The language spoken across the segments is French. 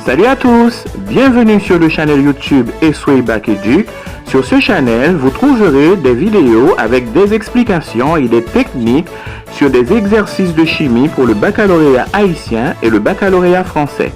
Salut à tous, bienvenue sur le channel YouTube Esway Bac Edu. Sur ce channel, vous trouverez des vidéos avec des explications et des techniques sur des exercices de chimie pour le baccalauréat haïtien et le baccalauréat français.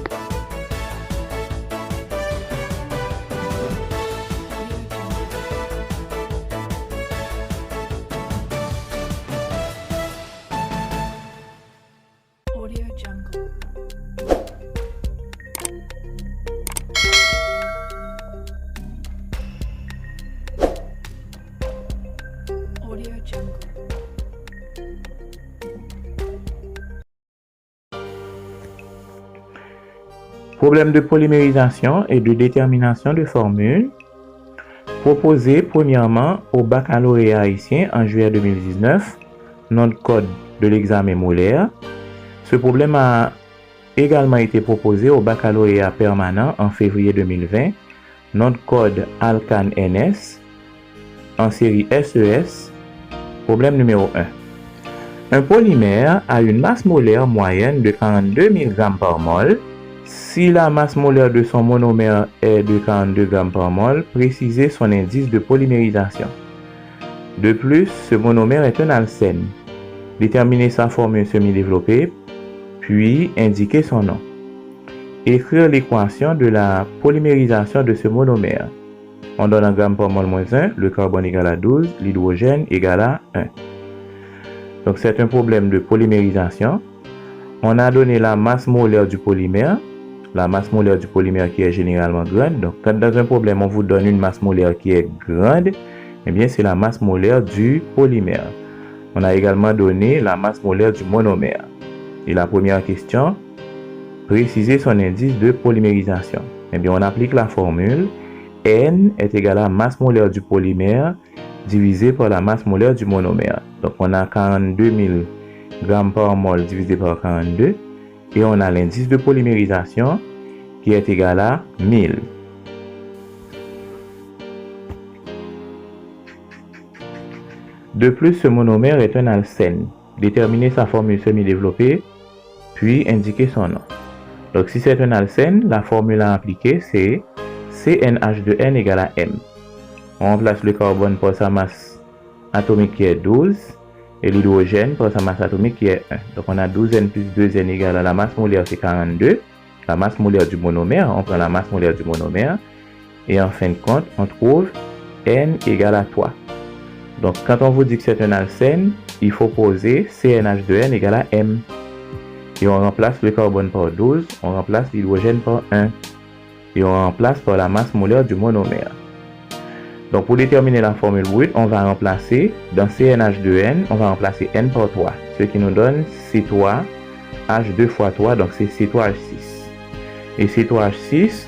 Problème de polymérisation et de détermination de formules proposé premièrement au baccalauréat haïtien en juillet 2019, notre code de l'examen molaire. Ce problème a également été proposé au baccalauréat permanent en février 2020, notre code Alcan NS en série SES. Problème numéro 1. Un polymère a une masse molaire moyenne de 42 mg par mol. Si la masse molaire de son monomère est de 42 g par mol, précisez son indice de polymérisation. De plus, ce monomère est un alcène. Déterminez sa formule semi-développée, puis indiquez son nom. Écrire l'équation de la polymérisation de ce monomère. On donne en gramme par mol moins 1, le carbone égale à 12, l'hydrogène égale à 1. Donc c'est un problème de polymérisation. On a donné la masse molaire du polymère. La masse molaire du polymère qui est généralement grande. Donc, quand dans un problème, on vous donne une masse molaire qui est grande, eh bien, c'est la masse molaire du polymère. On a également donné la masse molaire du monomère. Et la première question, préciser son indice de polymérisation. Eh bien, on applique la formule N est égal à masse molaire du polymère divisé par la masse molaire du monomère. Donc, on a 42 000 g par mol divisé par 42. Et on a l'indice de polymérisation qui est égal à 1000. De plus, ce monomère est un alcène. Déterminez sa formule semi-développée, puis indiquez son nom. Donc, si c'est un alcène, la formule à appliquer, c'est CnH2n égale à M. On remplace le carbone par sa masse atomique qui est 12. Et l'hydrogène par sa masse atomique qui est 1. Donc on a 12n plus 2n égale à la masse molaire, c'est 42. La masse molaire du monomère, on prend la masse molaire du monomère. Et en fin de compte, on trouve n égale à 3. Donc quand on vous dit que c'est un alcène, il faut poser CnH2n égale à M. Et on remplace le carbone par 12, on remplace l'hydrogène par 1. Et on remplace par la masse molaire du monomère. Donc pour déterminer la formule brute, on va remplacer dans CnH2n, on va remplacer n par 3, ce qui nous donne C3H2 fois 3, donc c'est C3H6. Et C3H6,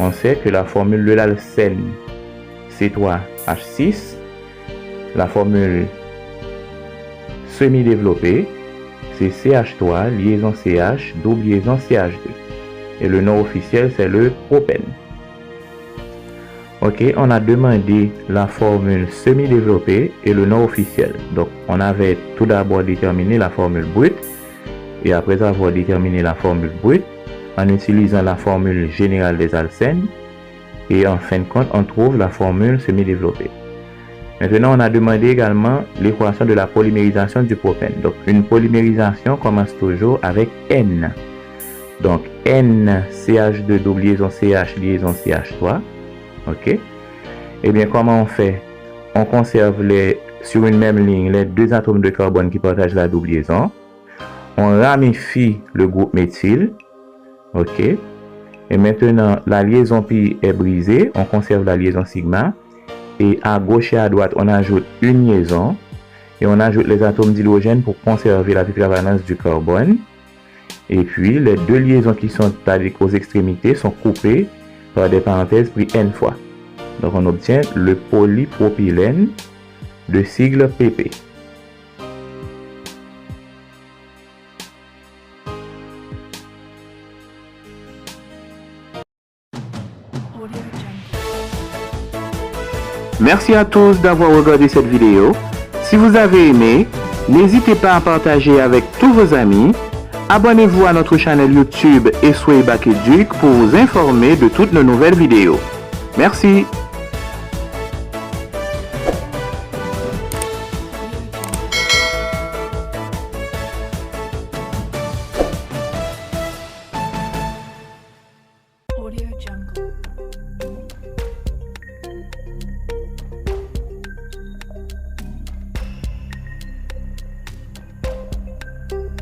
on sait que la formule de l'alcène C3H6, la formule semi-développée, c'est CH3, liaison CH, double liaison CH2. Et le nom officiel, c'est le propène. Ok, on a demandé la formule semi-développée et le nom officiel. Donc, on avait tout d'abord déterminé la formule brute. Et après avoir déterminé la formule brute, en utilisant la formule générale des alcènes. Et en fin de compte, on trouve la formule semi-développée. Maintenant, on a demandé également l'équation de la polymérisation du propène. Donc, une polymérisation commence toujours avec N. Donc, NCH2 double liaison CH liaison CH3. Ok. Et bien, comment on fait? On conserve sur une même ligne les deux atomes de carbone qui partagent la double liaison. On ramifie le groupe méthyle. Ok. Et maintenant, la liaison pi est brisée. On conserve la liaison sigma. Et à gauche et à droite, on ajoute une liaison. Et on ajoute les atomes d'hydrogène pour conserver la tétravalence du carbone. Et puis, les deux liaisons qui sont aux extrémités sont coupées par des parenthèses pris n fois. Donc on obtient le polypropylène de sigle PP. Merci à tous d'avoir regardé cette vidéo. Si vous avez aimé, n'hésitez pas à partager avec tous vos amis. Abonnez-vous à notre chaîne YouTube Esway Bac Éduc pour vous informer de toutes nos nouvelles vidéos. Merci. Audio Jungle.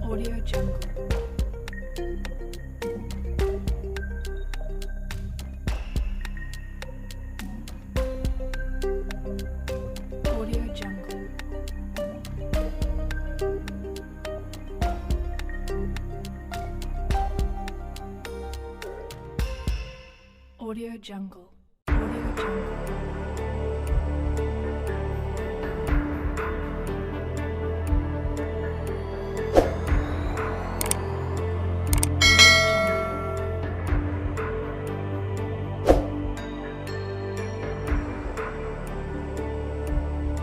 Audio Jungle. Audio Jungle. Audio Jungle.